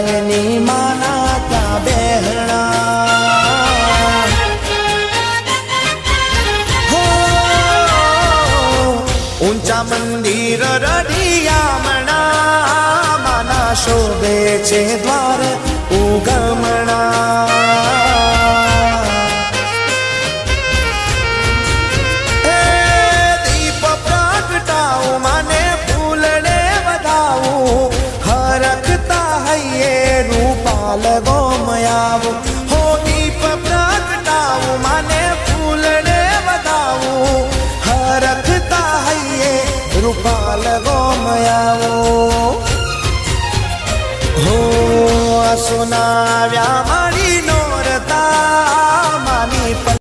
એની માના ત્યાં બેહણા હો ઊંચા મંદિર રઢિયામણા માના શોભે છે દ્વાર ઉગમણા લગો મયાવું હો દીપ પ્રગટાવું માને ફૂલને વધાવું હરખતા હૈયે રૂપા લગો મયાવું હો સુનાવ્યા